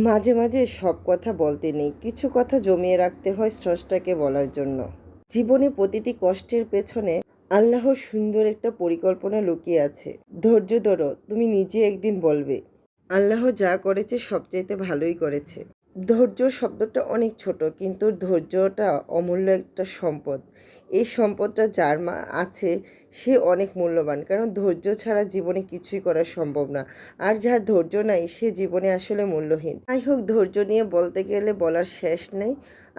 মাঝে মাঝে সব কথা বলতে নেই, কিছু কথা জমিয়ে রাখতে হয় স্রষ্টাকে বলার জন্য। জীবনে প্রতিটি কষ্টের পেছনে আল্লাহর সুন্দর একটা পরিকল্পনা লুকিয়ে আছে। ধৈর্য ধরো, তুমি নিজে একদিন বলবে আল্লাহ যা করেছে সবচাইতে ভালোই করেছে। ধৈর্য শব্দটা অনেক ছোট, কিন্তু ধৈর্যটা অমূল্য একটা সম্পদ। এই সম্পদটা যার আছে সে অনেক মূল্যবান, কারণ ধৈর্য ছাড়া জীবনে কিছুই করা সম্ভব না। আর যার ধৈর্য নাই সে জীবনে আসলে মূল্যহীন। যাই হোক, ধৈর্য নিয়ে বলতে গেলে বলার শেষ নেই।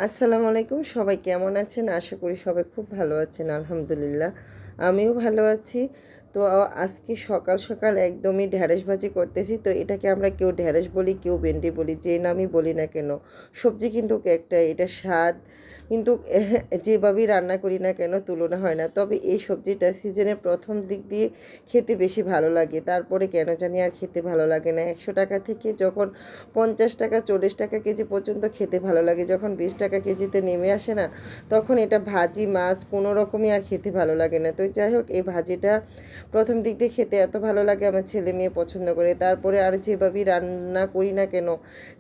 আসসালামু আলাইকুম, সবাই কেমন আছেন? আশা করি সবাই খুব ভালো আছেন। আলহামদুলিল্লাহ, আমিও ভালো আছি। তো আজকে সকাল সকাল একদমই ঢ্যাঁড়স ভাজি করতেছি। তো এটাকে আমরা কেউ ঢ্যাঁড়স বলি, কেউ ভেন্ডি বলি, যে নামই বলি না কেন, সবজি কিন্তু একটা, এটা স্বাদ কিন্তু যেভাবেই রান্না করি না কেন তুলনা হয় না। তবে এই সবজিটা সিজনের প্রথম দিক দিয়ে খেতে বেশি ভালো লাগে, তারপরে কেন জানি আর খেতে ভালো লাগে না। 100 টাকা থেকে যখন 50 টাকা 40 টাকা কেজি পর্যন্ত খেতে ভালো লাগে, যখন 20 টাকা কেজিতে নেমে আসে না, তখন এটা ভাজি মাছ কোনো রকমই আর খেতে ভালো লাগে না। তো যাই হোক, এই ভাজিটা প্রথম দিক দিয়ে খেতে এত ভালো লাগে, আমার ছেলে মেয়ে পছন্দ করে। তারপরে আর যেভাবেই রান্না করি না কেন,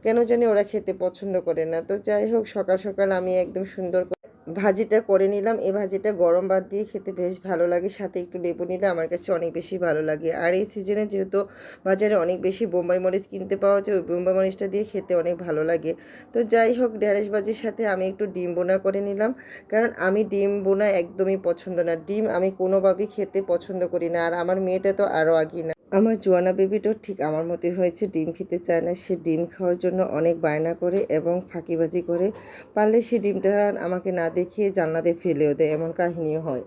কেন জানি ওরা খেতে পছন্দ করে না। তো যাই হোক, সকাল সকাল আমি একদম সুন্দর করে ভাজিটা করে নিলাম। এই ভাজিটা গরম ভাত দিয়ে খেতে বেশ ভালো লাগে, সাথে একটু লেবু নিলে আমার কাছে অনেক বেশি ভালো লাগে। আর এই সিজনে যেহেতু বাজারে অনেক বেশি বোম্বাই মরিচ কিনতে পাওয়া যায়, ওই বোম্বাই মরিচটা দিয়ে খেতে অনেক ভালো লাগে। তো যাই হোক, ঢ্যাঁড়স ভাজির সাথে আমি একটু ডিম বোনা করে নিলাম, কারণ আমি ডিম বোনা একদমই পছন্দ না। ডিম আমি কোনোভাবেই খেতে পছন্দ করি না, আর আমার মেয়েটা তো আরও আগেই না। আমার জোয়ানা বেবিটাও ঠিক আমার মতোই হয়েছে, ডিম খেতে চায় না। সে ডিম খাওয়ার জন্য অনেক বায়না করে এবং ফাঁকিবাজি করে। পারলে সে ডিমটা আমাকে না দেখিয়ে জানলাতে ফেলেও দেয়, এমন কাহিনীও হয়।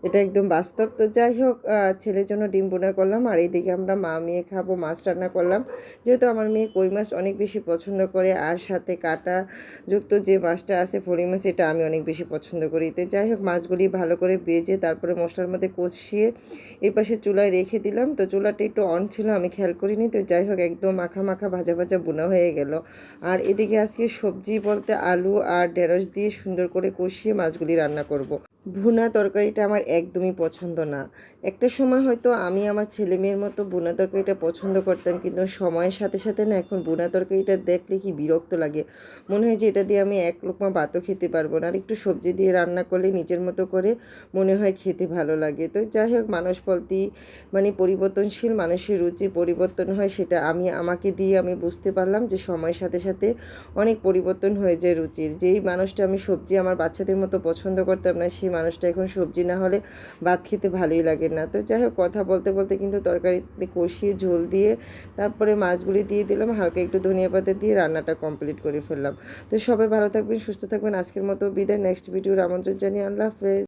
এটা একদম বাস্তব। তো যাই হোক, ছেলের জন্য ডিম বোনা করলাম, আর এইদিকে আমরা মা মেয়ে খাবো মাছ রান্না করলাম। যেহেতু আমার মেয়ে কই মাছ অনেক বেশি পছন্দ করে, আর সাথে কাঁটা যুক্ত যে মাছটা আছে ফড়ি মাছ, এটা আমি অনেক বেশি পছন্দ করি। তো যাই হোক, মাছগুলি ভালো করে ভেজে তারপরে মশলার মধ্যে কষিয়ে এই পাশে চুলায় রেখে দিলাম। তো চুলাটা একটু অন ছিল, আমি খেয়াল করিনি। তো যাই হোক, একদম মাখা মাখা ভাজা ভাজা বোনা হয়ে গেল। আর এদিকে আজকে সবজি বলতে আলু আর ঢেঁড়স দিয়ে সুন্দর করে কষিয়ে মাছগুলি রান্না করব। ভুনা তরকারিটা আমার একদমই পছন্দ না। একটা সময় হয়তো আমি আমার ছেলে মেয়ের মতো ভুনা তরকারিটা পছন্দ করতাম, কিন্তু সময়ের সাথে সাথে না এখন ভুনা তরকারিটা দেখলে কি বিরক্ত লাগে। মনে হয় যে এটা দিয়ে আমি এক লোকমা ভাতও খেতে পারবো না। আর একটু সবজি দিয়ে রান্না করলে নিজের মতো করে মনে হয় খেতে ভালো লাগে। তো যাই হোক, মানুষ বলতেই মানে পরিবর্তনশীল, মানুষের রুচি পরিবর্তন হয়, সেটা আমাকে দিয়ে আমি বুঝতে পারলাম যে সময়ের সাথে সাথে অনেক পরিবর্তন হয়ে যায় রুচির। যেই মানুষটা আমি সবজি আমার বাচ্চাদের মতো পছন্দ করতাম না, সেই মানুষটা এখন সবজি না হলে ভাত খেতে ভালোই লাগে না। তো যাই হোক, কথা বলতে বলতে কিন্তু তরকারিতে কষিয়ে ঝোল দিয়ে তারপরে মাছগুলি দিয়ে দিলাম, হালকা একটু ধনিয়া পাতা দিয়ে রান্নাটা কমপ্লিট করে ফেললাম। তো সবাই ভালো থাকবেন, সুস্থ থাকবেন। আজকের মতো বিদায়, নেক্সট ভিডিওর আমন্ত্রণ জানিয়ে আল্লাহ হাফেজ।